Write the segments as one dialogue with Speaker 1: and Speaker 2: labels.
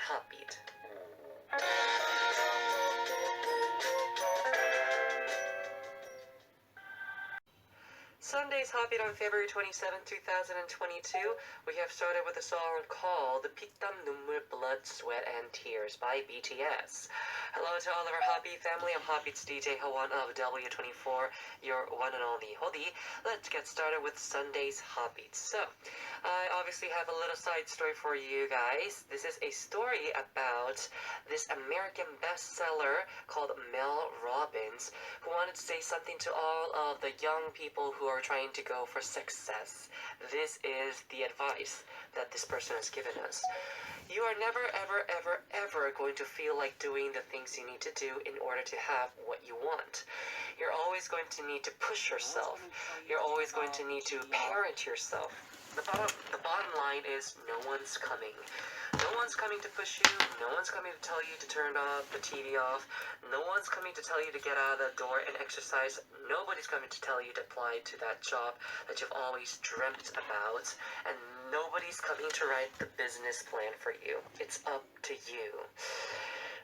Speaker 1: HOTBEAT. Sunday's HOTBEAT on February 27, 2022. We have started with a song called 피땀, 눈물, Blood, Sweat, and Tears by BTS. Hello to all of our HOTBEAT family. I'm HOTBEAT's DJ Hwan of W24, your one and only Hodi. Let's get started with Sunday's HOTBEAT. So, I obviously have a little side story for you guys. This is a story about this American bestseller called Mel Robbins, who wanted to say something to all of the young people who are trying to go for success. This is the advice that this person has given us. You are never, ever, ever, ever going to feel like doing the things you need to do in order to have what you want. You're always going to need to push yourself. You're always going to need to parent yourself. The bottom line is no one's coming. No one's coming to push you. No one's coming to tell you to turn off the TV off. No one's coming to tell you to get out of the door and exercise. Nobody's coming to tell you to apply to that job that you've always dreamt about. And nobody's coming to write the business plan for you. It's up to you.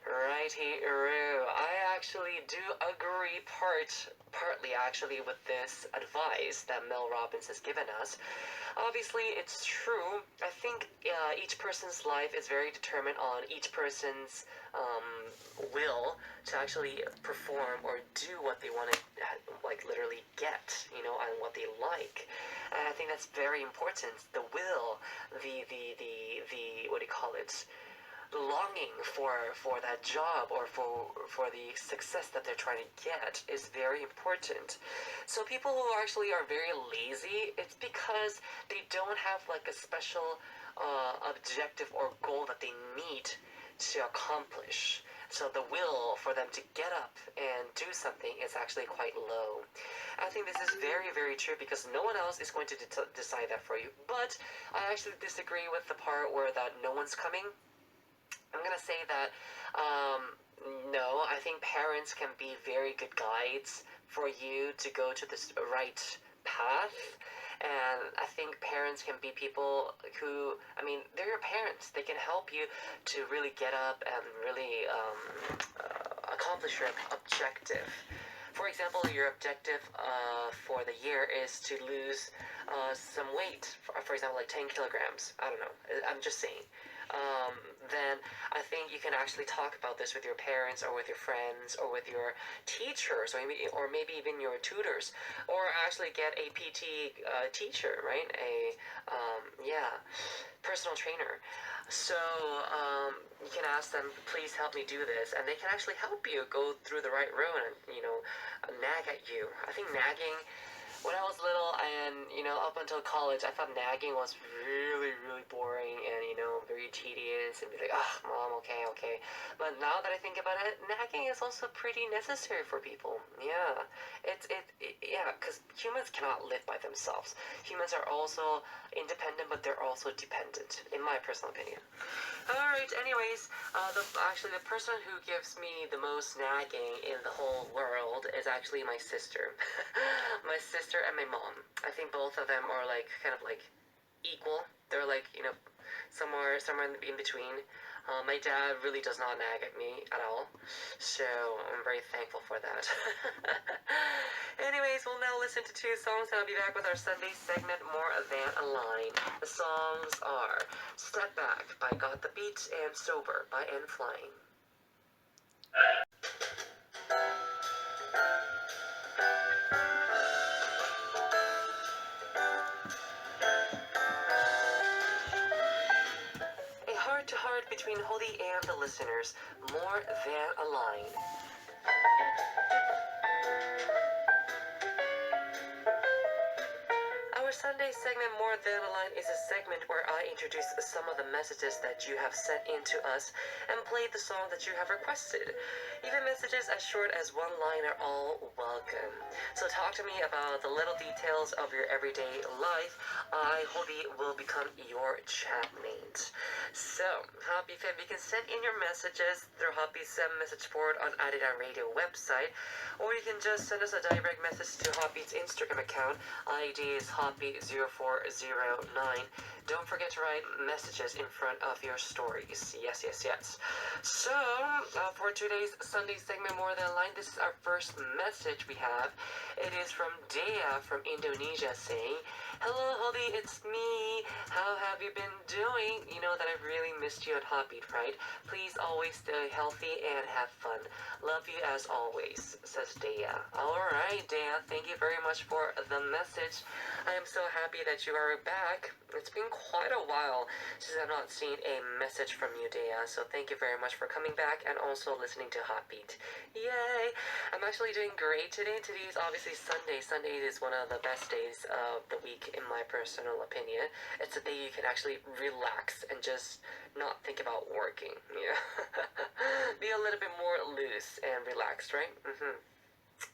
Speaker 1: Righty-roo. I actually do agree partly actually with this advice that Mel Robbins has given us. Obviously, it's true. I think each person's life is very determined on each person's will to actually perform or do what they want to, like, literally get, you know, and what they like. And I think that's very important. The will, the what do you call it? Longing for that job or for the success that they're trying to get is very important. So people who actually are very lazy, it's because they don't have like a special objective or goal that they need to accomplish. So the will for them to get up and do something is actually quite low. I think this is very, very true because no one else is going to decide that for you. But I actually disagree with the part where that no one's coming. I'm going to say that, no, I think parents can be very good guides for you to go to this right path. And I think parents can be people who, I mean, they're your parents. They can help you to really get up and really accomplish your objective. For example, your objective for the year is to lose some weight. For example, like 10 kilograms. I don't know. I'm just saying. Then I think you can actually talk about this with your parents or with your friends or with your teachers or maybe even your tutors, or actually get a PT teacher, right? A personal trainer. So you can ask them, please help me do this, and they can actually help you go through the right road and, you know, nag at you. I think nagging, when I was little and, you know, up until college, I thought nagging was really, really boring and, you know, very tedious and be like, ah, mom, okay. But now that I think about it, nagging is also pretty necessary for people. Yeah, because humans cannot live by themselves. Humans are also independent, but they're also dependent, in my personal opinion. Alright, anyways, the person who gives me the most nagging in the whole world is actually my sister. My sister and my mom. I think both of them are like kind of like equal. They're like, you know, somewhere in between. My dad really does not nag at me at all, so I'm very thankful for that. Anyways, we'll now listen to two songs and I'll be back with our Sunday segment, More Than a Line. The songs are Step Back by Got the Beat and Sober by N Flying. Heart between Hodi and the listeners, More Than a Line. Our Sunday segment, More Than a Line, is a segment where I introduce some of the messages that you have sent in to us and play the song that you have requested. Even messages as short as one line are all welcome. So talk to me about the little details of your everyday life. I, Hodi, will become your chatmate. So, Happy Fam, you can send in your messages through Happy's message board on Adidas Radio website, or you can just send us a direct message to Happy's Instagram account. ID is Happy001. 0409. Don't forget to write messages in front of your stories. Yes, yes, yes. So, for today's Sunday segment, More Than a Line, this is our first message we have. It is from Dea from Indonesia saying, "Hello, Hodi, it's me. How have you been doing? You know that I've really missed you at HOTBEAT, right? Please always stay healthy and have fun. Love you as always," says Dea. Alright, Dea, thank you very much for the message. I am so happy that you are back. It's been quite a while since I've not seen a message from you, Dea, so thank you very much for coming back and also listening to HOTBEAT. Yay! I'm actually doing great today. Today is obviously Sunday. Sunday is one of the best days of the week in my personal opinion. It's a day you can actually relax and just not think about working. Yeah. Be a little bit more loose and relaxed, right?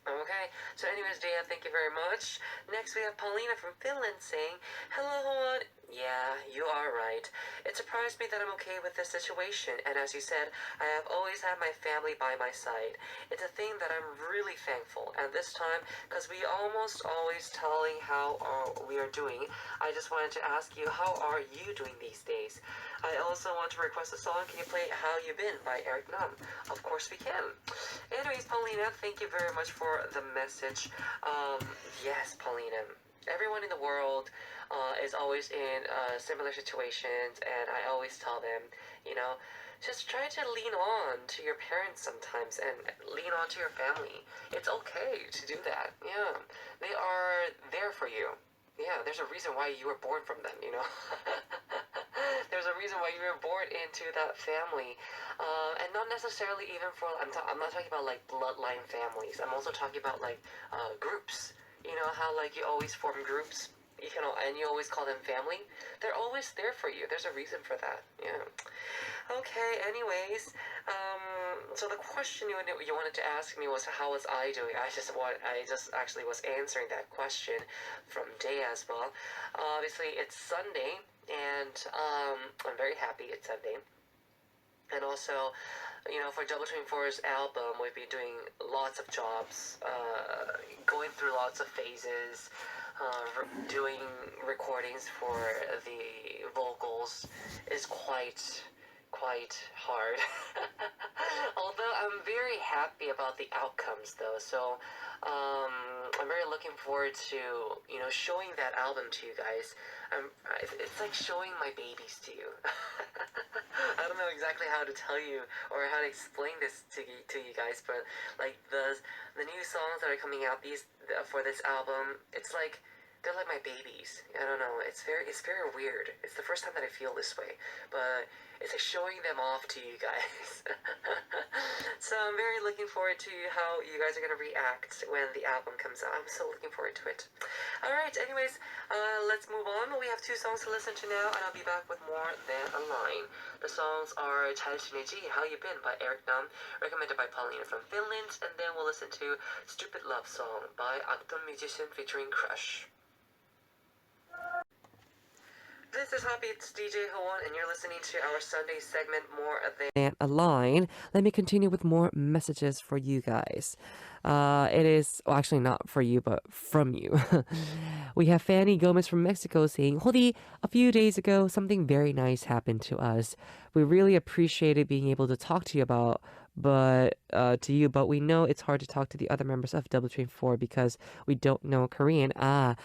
Speaker 1: Okay, so anyways, Dea, thank you very much. Next, we have Paulina from Finland saying, "Hello, Hod. Yeah, you are right. It surprised me that I'm okay with this situation, and as you said, I have always had my family by my side. It's a thing that I'm really thankful, and this time, because we almost always telling how we are doing, I just wanted to ask you, how are you doing these days? I also want to request a song. Can you play How You Been by Eric Nam? Of course we can." Anyways, Paulina, thank you very much for the message. Yes, Paulina, everyone in the world is always in similar situations, and I always tell them, you know, just try to lean on to your parents sometimes and lean on to your family. It's okay to do that. Yeah, they are there for you. Yeah, there's a reason why you were born from them, you know. There's a reason why you were born into that family. And not necessarily even for, I'm not talking about like bloodline families. I'm also talking about like groups. You know how like you always form groups, and you always call them family? They're always there for you. There's a reason for that. Yeah. Okay, anyways, so the question you wanted to ask me was how was I doing? I just actually was answering that question from Day as well. Obviously, it's Sunday, and I'm very happy it's Sunday. And also, you know, for Double 24's album, we've been doing lots of jobs, going through lots of phases, doing recordings for the vocals is quite hard. Although I'm very happy about the outcomes though, so I'm very looking forward to, you know, showing that album to you guys. It's like showing my babies to you. I don't know exactly how to tell you or how to explain this to you guys, but like the new songs that are coming out for this album, it's like they're like my babies. I don't know. It's very weird. It's the first time that I feel this way, but it's like showing them off to you guys. So I'm very looking forward to how you guys are gonna react when the album comes out. I'm so looking forward to it. All right. Anyways, let's move on. We have 2 songs to listen to now, and I'll be back with More Than a Line. The songs are 잘 지내지, How You Been by Eric Nam, recommended by Paulina from Finland, and then we'll listen to Stupid Love Song by Acton Musician featuring Crush. This is HOTBEAT's DJ Hwon, and you're listening to our Sunday segment, More Than a Line. Let me continue with more messages for you guys. It is, well, actually not for you, but from you. We have Fany Gomez from Mexico saying, "Hodi, a few days ago, something very nice happened to us. We really appreciated being able to talk to you but we know it's hard to talk to the other members of Double Train 4 because we don't know Korean. I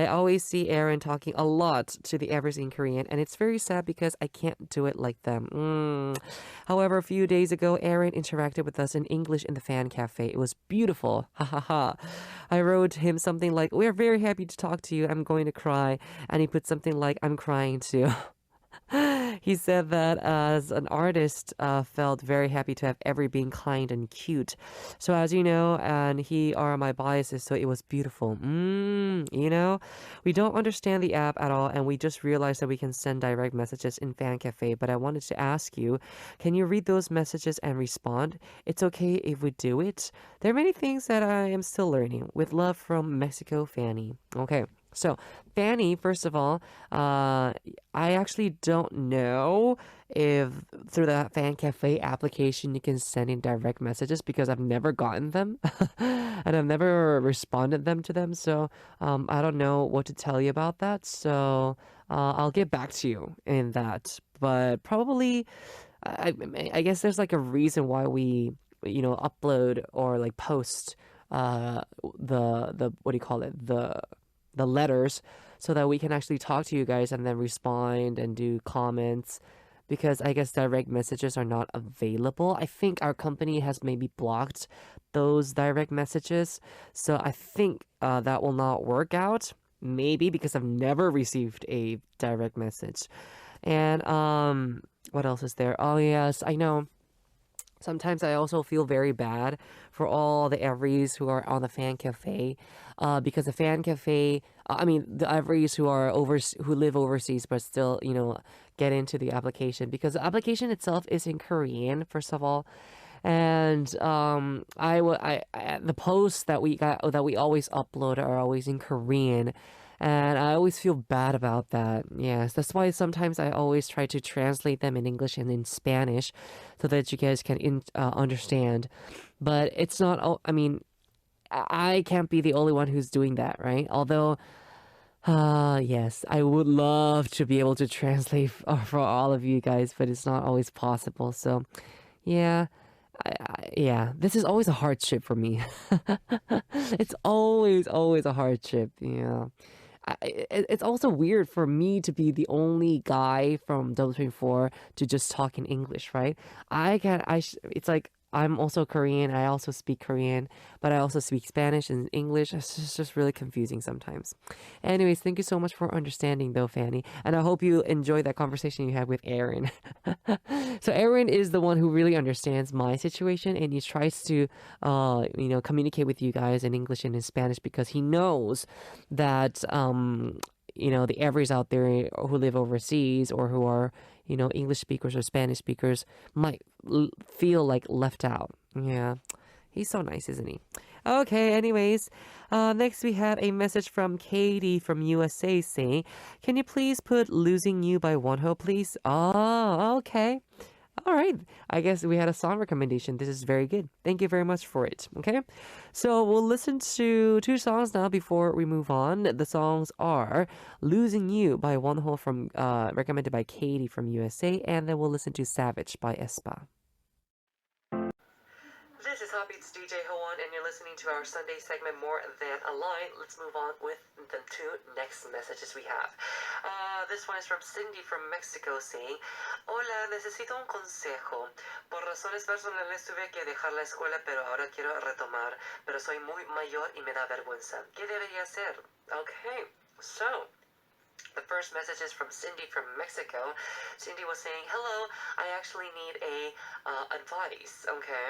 Speaker 1: always see Aaron talking a lot to the Evers in Korean, and it's very sad because I can't do it like them. However, a few days ago, Aaron interacted with us in English in the fan cafe. It was beautiful. Ha ha ha. I wrote him something like, 'We're very happy to talk to you. I'm going to cry.' And he put something like, 'I'm crying too.' He said that as an artist, felt very happy to have Every being kind and cute. So as you know, and he are my biases, so it was beautiful. You know, we don't understand the app at all, and we just realized that we can send direct messages in Fan Cafe. But I wanted to ask you, can you read those messages and respond? It's okay if we do it. There are many things that I am still learning. With love from Mexico, Fany." Okay.
Speaker 2: So, Fanny, first of all, I actually don't know if through the Fan Cafe application you can send in direct messages because I've never gotten them and I've never responded them to them. So, I don't know what to tell you about that. So, I'll get back to you in that. But probably, I guess there's like a reason why we, upload or like post the what do you call it, the letters, so that we can actually talk to you guys and then respond and do comments, because I guess direct messages are not available. I think our company has maybe blocked those direct messages, so I think that will not work out. Maybe because I've never received a direct message. And what else is there? Oh yes, I know. Sometimes I also feel very bad for all the Everys who are on the fan cafe, because the fan cafe, I mean the Everys who live overseas but still, get into the application, because the application itself is in Korean first of all, and the posts that we always upload are always in Korean, and I always feel bad about that. Yes, that's why sometimes I always try to translate them in English and in Spanish, so that you guys can understand. But it's not. I mean, I can't be the only one who's doing that, right? Although, yes, I would love to be able to translate for all of you guys, but it's not always possible. So, yeah. Yeah, this is always a hardship for me. It's always a hardship. Yeah, it's also weird for me to be the only guy from W24 to just talk in English, right? I can it's like I'm also Korean. I also speak Korean, but I also speak Spanish and English. It's just really confusing sometimes. Anyways, thank you so much for understanding, though, Fanny, and I hope you enjoyed that conversation you had with Aaron. So Aaron is the one who really understands my situation, and he tries to, communicate with you guys in English and in Spanish, because he knows that, the Everys out there who live overseas or who are, English speakers or Spanish speakers might feel like left out. Yeah, he's so nice, isn't he? Okay, anyways, next we have a message from Katy from USA saying, "Can you please put Losing You by Wonho, please?" Oh, okay. All right. I guess we had a song recommendation. This is very good. Thank you very much for it. Okay. So we'll listen to two songs now before we move on. The songs are Losing You by Wonho from recommended by Katy from USA, and then we'll listen to Savage by Espa.
Speaker 1: This is HOTBEAT's DJ Hoon, and you're listening to our Sunday segment More Than a Line. Let's move on with the two next messages we have. This one is from Cindy from Mexico saying, Hola, necesito un consejo. Por razones personales tuve que dejar la escuela, pero ahora quiero retomar, pero soy muy mayor y me da vergüenza. ¿Qué debería hacer? Okay, so the first message is from Cindy from Mexico. Cindy was saying, hello, I actually need a advice, okay?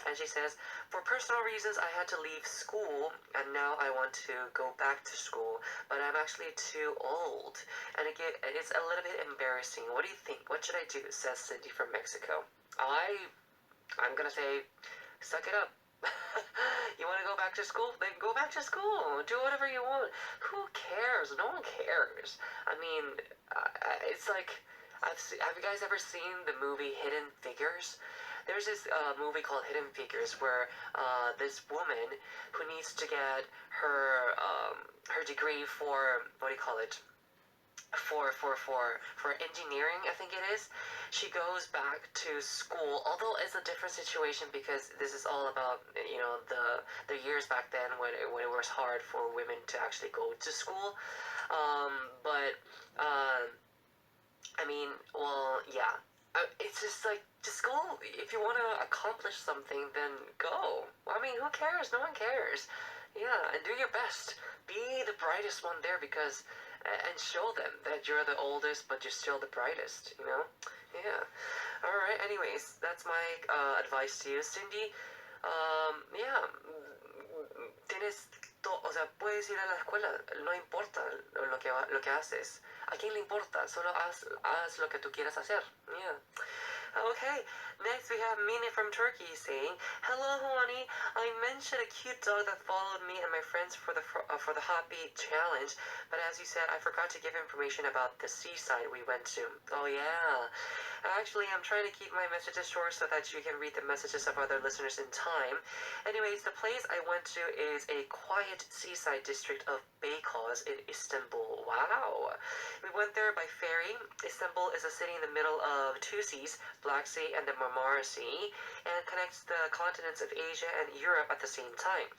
Speaker 1: And she says, for personal reasons, I had to leave school, and now I want to go back to school, but I'm actually too old, and it's a little bit embarrassing. What do you think? What should I do? Says Cindy from Mexico. I'm gonna say, suck it up. You want to go back to school? Then go back to school. Do whatever you want. Who cares? No one cares. I mean, it's like, have you guys ever seen the movie Hidden Figures? There's this movie called Hidden Figures where this woman who needs to get her degree for, what do you call it? For engineering, I think it is. She goes back to school, although it's a different situation because this is all about the years back then when it was hard for women to actually go to school. But I mean, well, yeah. It's just like, just go. If you want to accomplish something, then go. I mean, who cares? No one cares. Yeah, and do your best. Be the brightest one there, because and show them that you're the oldest, but you're still the brightest, Yeah. Alright, anyways, that's my advice to you, Cindy. Yeah. O sea, puedes ir a la escuela, no importa lo que haces. ¿A quién le importa? Solo haz lo que tú quieras hacer. Yeah. Okay, Next, we have Mina from Turkey saying, "Hello, honey. I mentioned a cute dog that followed me and my friends for the HOTBEAT challenge, but as you said, I forgot to give information about the seaside we went to." Oh yeah. Actually, I'm trying to keep my messages short so that you can read the messages of other listeners in time. Anyways, the place I went to is a quiet seaside district of Beykoz in Istanbul. Wow. We went there by ferry. Istanbul is a city in the middle of two seas, Black Sea and the Marmara Sea, and connects the continents of Asia and Europe at the same time.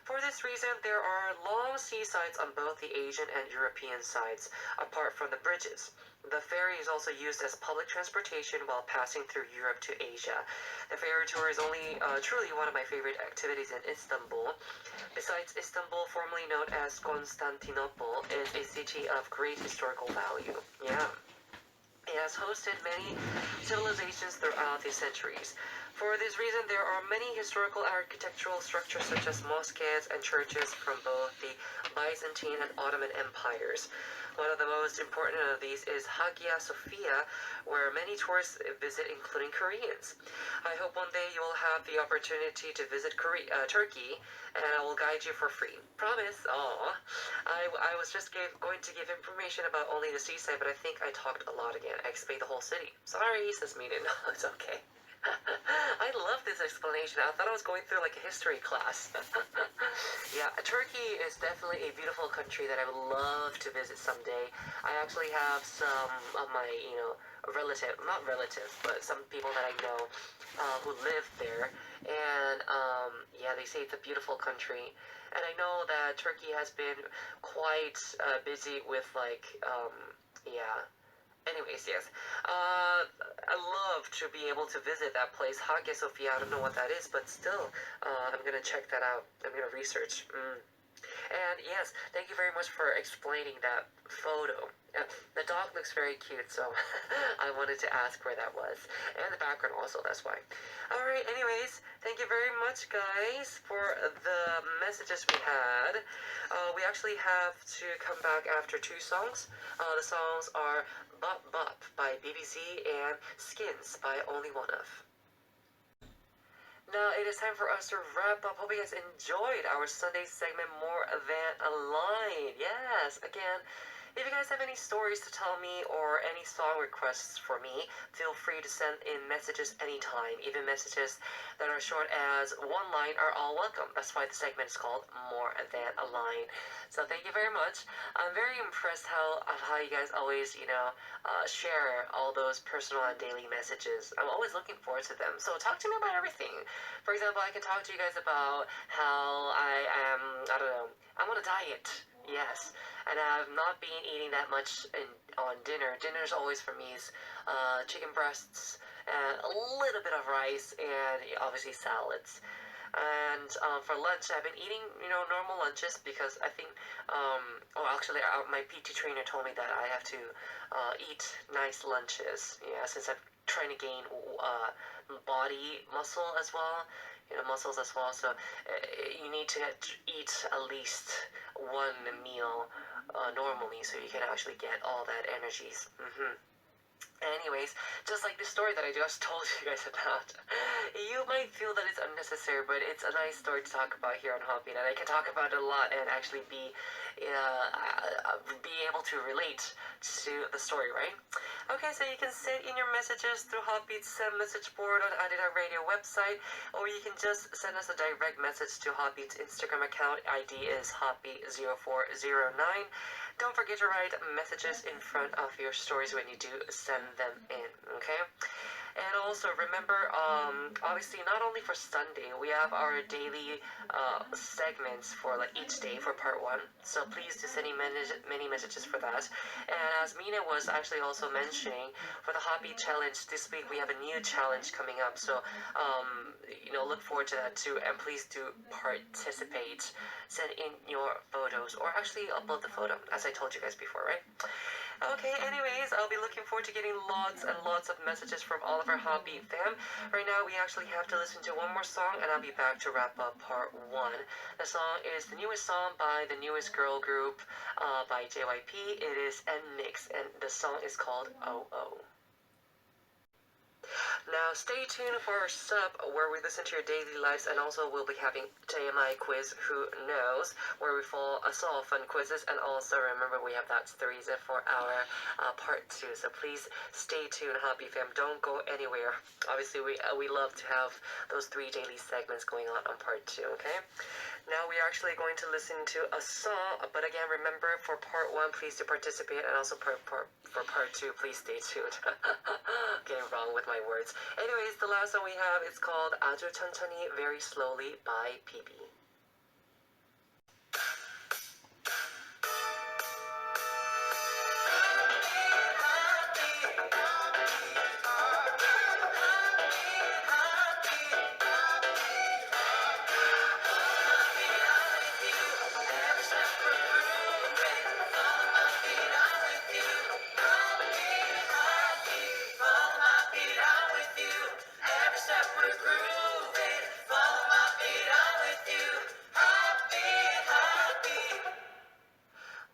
Speaker 1: For this reason, there are long seasides on both the Asian and European sides, apart from the bridges. The ferry is also used as public transportation while passing through Europe to Asia. The ferry tour is truly one of my favorite activities in Istanbul. Besides, Istanbul, formerly known as Constantinople, is a city of great historical value. Yeah. It has hosted many civilizations throughout the centuries. For this reason, there are many historical architectural structures such as mosques and churches from both the Byzantine and Ottoman empires. One of the most important of these is Hagia Sophia, where many tourists visit, including Koreans. I hope one day you will have the opportunity to visit Turkey, and I will guide you for free. Promise? Aw. I was just going to give information about only the seaside, but I think I talked a lot again. I explained the whole city. Sorry, says Mina. No, it's okay. I love this explanation. I thought I was going through like a history class. Yeah, Turkey is definitely a beautiful country that I would love to visit someday. I actually have some of my, not relatives, but some people that I know who live there. And yeah, they say it's a beautiful country. And I know that Turkey has been quite busy with yeah. Anyways, yes. I love to be able to visit that place, Hagia Sophia. I don't know what that is, but still, I'm gonna check that out. I'm gonna research. And yes, thank you very much for explaining that photo. The dog looks very cute, so I wanted to ask where that was. And the background also, that's why. Alright, anyways, thank you very much, guys, for the messages we had. We actually have to come back after two songs. The songs are Bop Bop by BBC and Skins by Only One Of. Now it is time for us to wrap up. Hope you guys enjoyed our Sunday segment, More Than a Line. Yes, again, if you guys have any stories to tell me or any song requests for me, feel free to send in messages anytime. Even messages that are short as one line are all welcome. That's why the segment is called More Than a Line. So thank you very much. I'm very impressed how you guys always, share all those personal and daily messages. I'm always looking forward to them. So talk to me about everything. For example, I can talk to you guys about how I'm on a diet. Yes. And I've not been eating that much on dinner. Dinner's always for me is chicken breasts and a little bit of rice and obviously salads. And for lunch, I've been eating, normal lunches because I think, my PT trainer told me that I have to eat nice lunches. Yeah, since I'm trying to gain body muscle as well. Muscles as well. So you need to eat at least one meal normally so you can actually get all that energies. Anyways, just like the story that I just told you guys about, you might feel that it's unnecessary, but it's a nice story to talk about here on HOTBEAT, and I can talk about it a lot and actually be able to relate to the story, right? Okay, so you can send in your messages through HOTBEAT's send message board on Adida Radio website, or you can just send us a direct message to HOTBEAT's Instagram account. ID is HOTBEAT0409. Don't forget to write messages in front of your stories when you do send them in, okay? And also remember, obviously not only for Sunday, we have our daily segments for each day for part 1. So please do send in many messages for that. And as Mina was actually also mentioning, for the HOTBEAT challenge this week, we have a new challenge coming up. So look forward to that too. And please do participate. Send in your photos, or actually upload the photo, as I told you guys before, right? Okay, anyways, I'll be looking forward to getting lots and lots of messages from all of our HOTBEAT fam. Right now, we actually have to listen to one more song, and I'll be back to wrap up part 1. The song is the newest song by the newest girl group by JYP. It is NYX, and the song is called Oh Oh. Now, stay tuned for our Ssup, where we listen to your daily lives, and also we'll be having TMI quiz, Who Knows, where we solve fun quizzes, and also remember we have that series for our part 2. So please stay tuned, Hobby Fam. Don't go anywhere. Obviously, we love to have those 3 daily segments going on part 2. Okay. Now we are actually going to listen to a song, but again, remember for part 1, please do participate, and also for part 2, please stay tuned. Getting wrong with my words. Anyways, the last one we have is called 아주 천천히, Very Slowly by PB.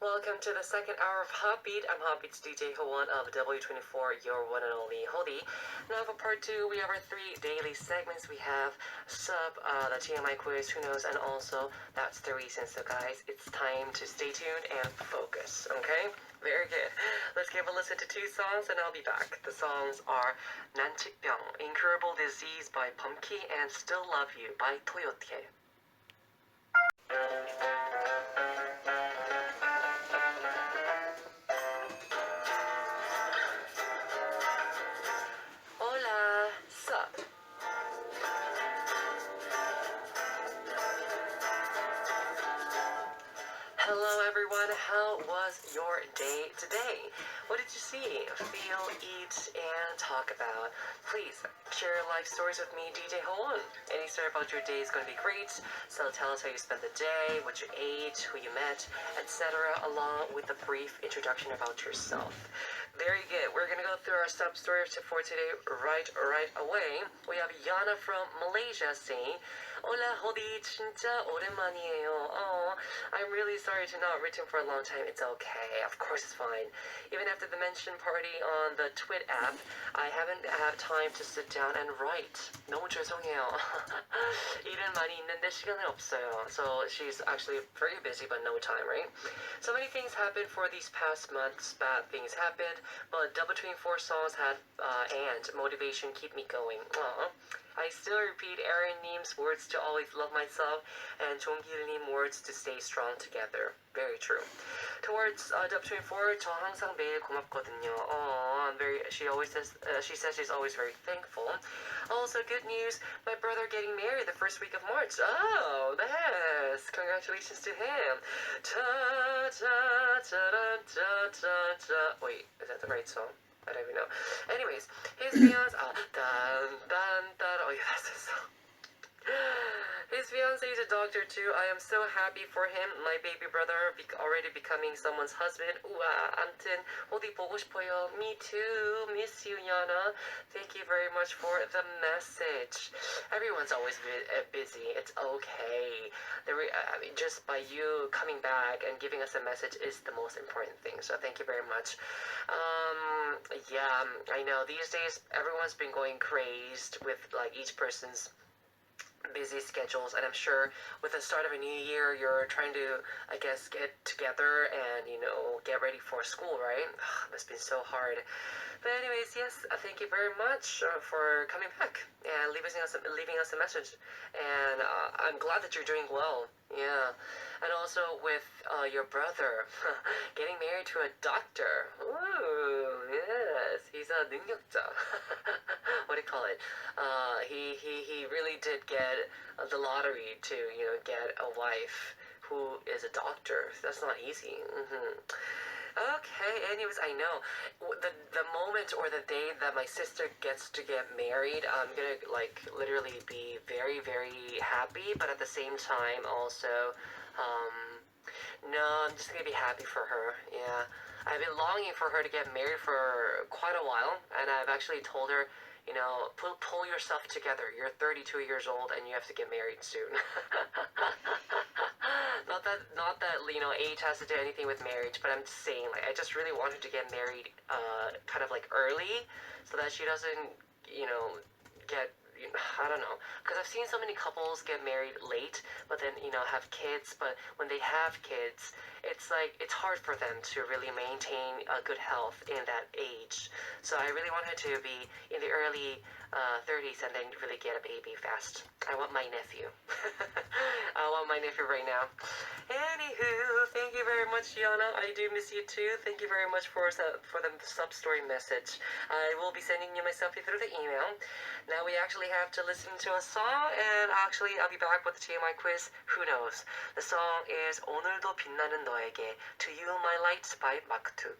Speaker 1: Welcome to the second hour of HOTBEAT. I'm HOTBEAT's DJ Hwan of W24, your one and only Hodi. Now for part 2, we have our 3 daily segments. We have Ssup, the TMI quiz, Who Knows, and also That's the Reason. So guys, it's time to stay tuned and focus, okay? Very good. Let's give a listen to 2 songs and I'll be back. The songs are 난치병, Incurable Disease by Pumpkin, and Still Love You by Toyote. Hola, Ssup. Hello everyone, how was your day today? What did you see, feel, eat, and talk about? Please share your life stories with me, DJ Hwan. Any story about your day is going to be great, so tell us how you spent the day, what you ate, who you met, etc., along with a brief introduction about yourself. Very good. We're going to go through our Ssup stories for today right away. We have Yana from Malaysia saying, Hola, Hodi, 진짜 오랜만이에요. Oh, I'm really sorry to not written for a long time. It's okay. Of course it's fine. Even after the mention party on the Twit app, I haven't had time to sit down and write. 너무 죄송해요. 일은 많이 있는데 시간이 없어요. So she's actually very busy, but no time, right? So many things happened for these past months. Bad things happened, but W24 songs had and motivation keep me going. Aww. I still repeat Aaron Neem's words to always love myself and 종길님 words to stay strong together. Very true. Towards W24, 저 항상 매일 고맙거든요. I'm very. She says she's always very thankful. Also, good news, my brother getting married the first week of March. Oh, yes! Congratulations to him. Wait, is that the right song? I don't even know. Anyways, his fiance, oh yeah, that's the song. His fiance is a doctor too. I am so happy for him. My baby brother already becoming someone's husband. 우와, 암튼 어디 보고 싶어요. Me too. Miss you, Yana. Thank you very much for the message. Everyone's always busy. It's okay. I mean, just by you coming back and giving us a message is the most important thing. So thank you very much. Yeah, I know these days everyone's been going crazed with like each person's busy schedules, and I'm sure with the start of a new year you're trying to, I guess, get together and get ready for school, right? Must be so hard. But anyways, yes, thank you very much for coming back and leaving us a message, and I'm glad that you're doing well. Yeah. And also with your brother getting married to a doctor. Ooh, yes, he's a 능력자. What do you call it? He really did get the lottery to get a wife who is a doctor. That's not easy. Okay, anyways, I know the moment or the day that my sister gets to get married, I'm gonna literally be very, very happy, but at the same time also, no, I'm just gonna be happy for her. Yeah, I've been longing for her to get married for quite a while, and I've actually told her, pull yourself together. You're 32 years old and you have to get married soon. Not that age has to do anything with marriage, but I'm just saying, I just really want her to get married kind of early, so that she doesn't get, I don't know, because I've seen so many couples get married late, but then have kids. But when they have kids, it's like it's hard for them to really maintain a good health in that age. So I really want her to be in the early 30s and then really get a baby fast. I want my nephew. I want my nephew right now. Anywho, thank you very much, Yana. I do miss you too. Thank you very much for the sub story message. I will be sending you my selfie through the email. Now we actually have to listen to a song, and actually I'll be back with the TMI quiz. Who knows? The song is 오늘도 빛나는 너에게, To You My Light by Mark II.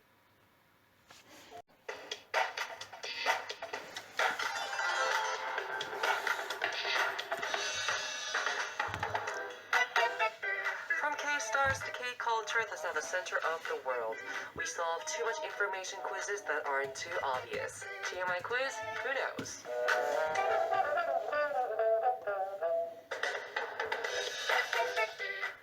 Speaker 1: From K-stars to K-culture, that's now the center of the world. We solve too much information quizzes that aren't too obvious. TMI quiz? Who knows?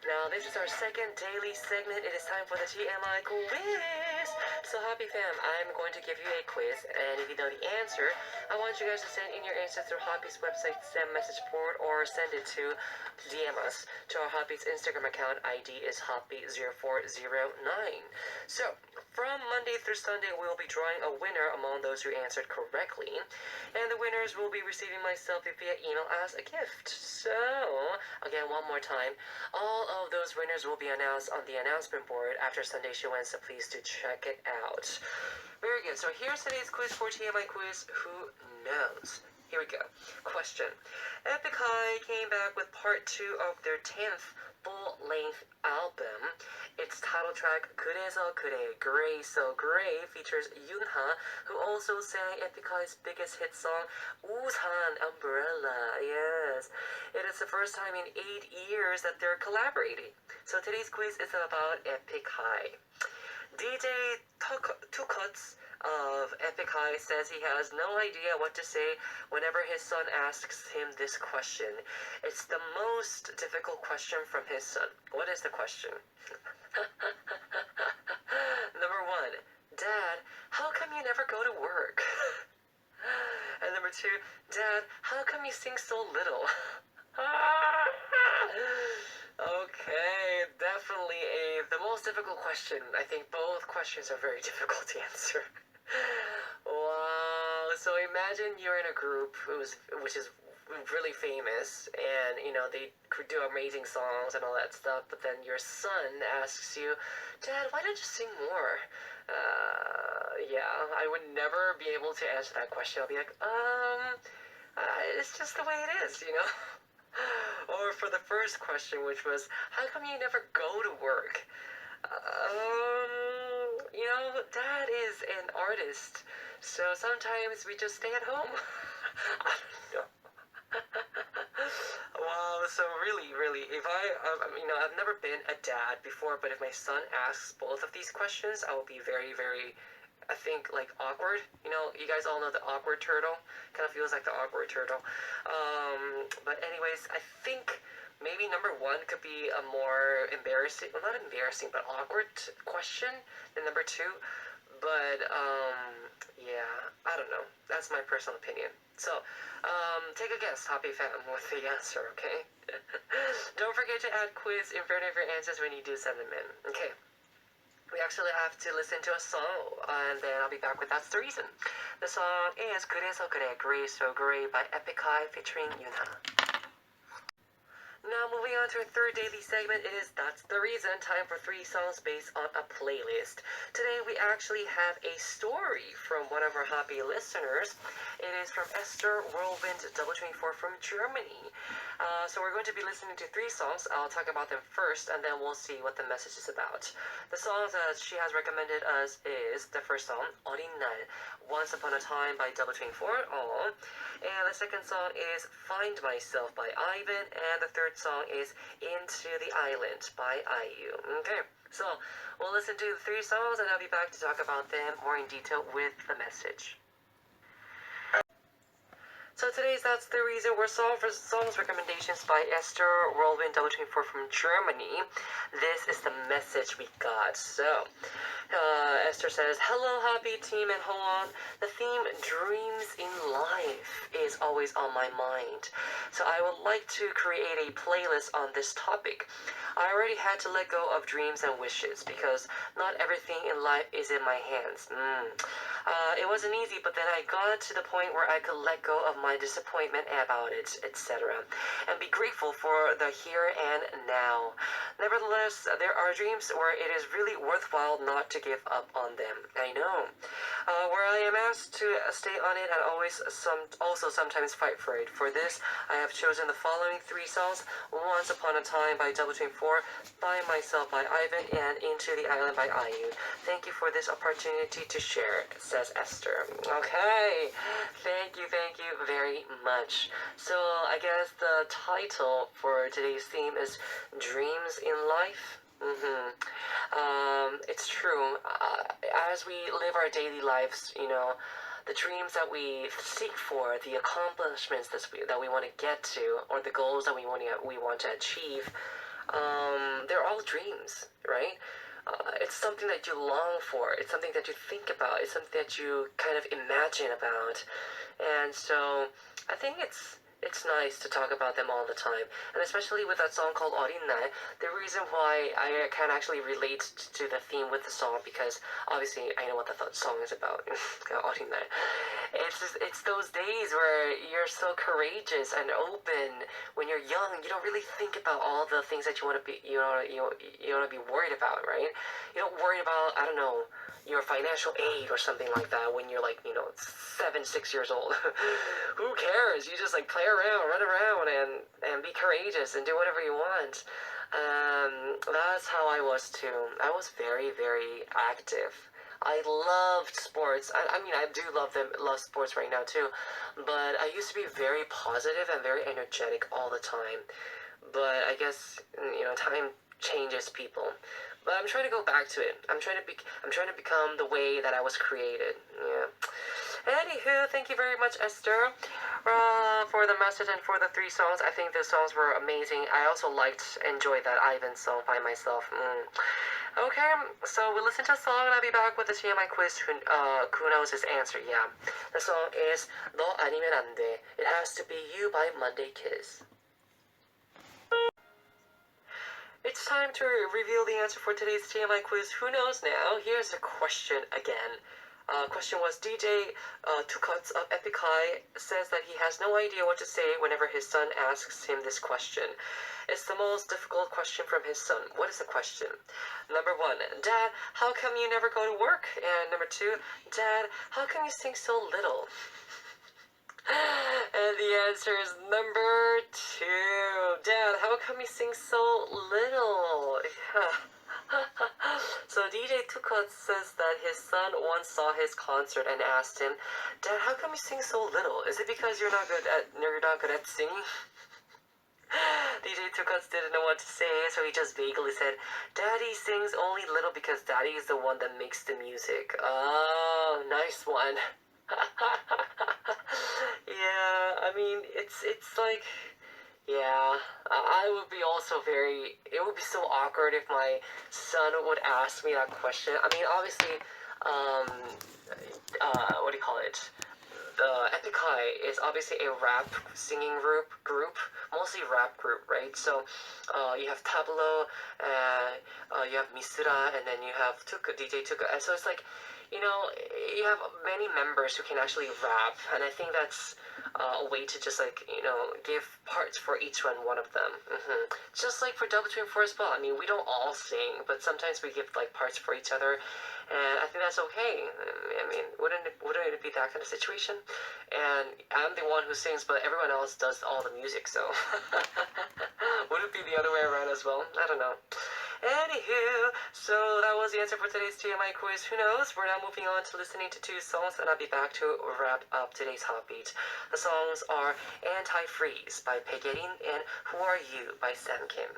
Speaker 1: Now this is our second daily segment. It is time for the TMI quiz. So Happy Fam, I'm going to give you a quiz, and if you know the answer, I want you guys to send in your answer through Hoppy's website, send message board, or send it to DM us to our Hoppy's Instagram account. ID is Hoppy0409. So from Monday through Sunday, we will be drawing a winner among those who answered correctly, and the winners will be receiving my selfie via email as a gift. So again, one more time, all of those winners will be announced on the announcement board after Sunday show ends, so please do check it out. Very good. So here's today's quiz for TMI quiz. Who knows? Here we go. Question. Epik came back with part 2 of their 10th full-length album. Its title track, 그래서 그래, Gray So Gray, features Yoonha, who also sang Epik's biggest hit song, 우산, Umbrella. Yes. It is the first time in 8 years that they're collaborating. So today's quiz is about Epik. DJ Tukutz of Epik says he has no idea what to say whenever his son asks him this question. It's the most difficult question from his son. What is the question? Number 1, Dad, how come you never go to work? And number 2, Dad, how come you sing so little? Okay, definitely the most difficult question. I think both questions are very difficult to answer. Wow, so imagine you're in a group which is really famous, and they do amazing songs and all that stuff, but then your son asks you, Dad, why don't you sing more? Yeah, I would never be able to answer that question. I'll be like, it's just the way it is, Or for the first question, which was, how come you never go to work? Dad is an artist, so sometimes we just stay at home. I don't know. Wow, so really, if I've never been a dad before, but if my son asks both of these questions, I will be very, very, I think, awkward. You guys all know the awkward turtle. Kind of feels like the awkward turtle. But anyways, I think maybe number 1 could be a more embarrassing, well, not embarrassing, but awkward question than number 2. But, yeah, I don't know. That's my personal opinion. So, take a guess, Hoppy Fam, with the answer, okay? Don't forget to add quiz in front of your answers when you do send them in, okay? We actually have to listen to a song, and then I'll be back with That's the Reason. The song is 그래서 그래, Gray So Gray by Epik featuring Yoonha. Now moving on to our third daily segment is That's the Reason, time for 3 songs based on a playlist. Today we actually have a story from one of our Hoppy listeners. It is from Esther Whirlwind 24 from Germany. So we're going to be listening to 3 songs. I'll talk about them first, and then we'll see what the message is about. The songs that she has recommended us is the first song, 어린 날, Once Upon a Time by 24, Aw. And the second song is Find Myself by Aivan, and the third song is Into the Island by IU. Okay, so we'll listen to the 3 songs, and I'll be back to talk about them more in detail with the message. So that's the reason we're songs recommendations by Esther Whirlwind 24 from Germany. This is the message we got. So Esther says, hello happy team and hold on. The theme dreams in life is always on my mind. So I would like to create a playlist on this topic. I already had to let go of dreams and wishes because not everything in life is in my hands. It wasn't easy, but then I got to the point where I could let go of my disappointment about it, etc. and be grateful for the here and now. Nevertheless, there are dreams where it is really worthwhile not to give up on them. I know. Where I am asked to stay on it and also sometimes fight for it. For this, I have chosen the following 3 songs: Once Upon a Time by Double 4, By Myself by Aivan, and Into the Island by IU. Thank you for this opportunity to share, says Esther. Okay, thank you very much. So I guess the title for today's theme is Dreams in Life. It's true. As we live our daily lives, the dreams that we seek for, the accomplishments that we want to get to, or the goals that we want to achieve, they're all dreams, right? It's something that you long for. It's something that you think about. It's something that you kind of imagine about. And so I think it's nice to talk about them all the time, and especially with that song called 어린날. The reason why I can actually relate to the theme with the song, because obviously I know what the song is about. 어린날. It's those days where you're so courageous and open. When you're young, you don't really think about all the things that you want to be worried about, right? You don't worry about, I don't know, your financial aid or something like that when you're like 7, 6 years old. Who cares? You just like play around, run around, and be courageous and do whatever you want. That's how I was too. I was very, very active. I loved sports. I mean, I do love sports right now too, but I used to be very positive and very energetic all the time. But I guess time changes people. But I'm trying to go back to it. I'm trying to become the way that I was created. Yeah. Anywho, thank you very much, Esther, for the message and for the 3 songs. I think the songs were amazing. I also enjoyed that Ivan song by myself. Okay, so we listen to a song and I'll be back with the TMI quiz. Who knows his answer? Yeah. The song is 너 아니면 안 돼. It has to be you by Monday Kiss. It's time to reveal the answer for today's TMI quiz. Who knows now? Here's the question again. Question was, DJ Tukutz of Epik says that he has no idea what to say whenever his son asks him this question. It's the most difficult question from his son. What is the question? Number 1, Dad, how come you never go to work? And number 2, Dad, how come you sing so little? And the answer is number 2. Dad, how come you sing so little? So DJ Tukutz says that his son once saw his concert and asked him, Dad, how come you sing so little? Is it because you're not good at singing? DJ Tukutz didn't know what to say, so he just vaguely said, Daddy sings only little because Daddy is the one that makes the music. Oh, nice one. Yeah, I mean, it's like, yeah, I would be also it would be so awkward if my son would ask me that question. I mean, obviously, what do you call it? The Epik is obviously a rap singing group, mostly rap group, right? So, you have Tablo, you have Misura, and then you have DJ Tuka. And so it's like, you have many members who can actually rap, and I think that's a way to just give parts for each one of them. Just like for Double 4 as well. I mean, we don't all sing, but sometimes we give parts for each other, and I think that's okay. I mean, wouldn't it be that kind of situation? And I'm the one who sings, but everyone else does all the music, so would it be the other way around as well? I don't know. Anywho, so that was the answer for today's TMI quiz. Who knows? We're now moving on to listening to 2 songs, and I'll be back to wrap up today's HOTBEAT. The songs are Anti-Freeze by Pegerin and Who Are You by Sam Kim.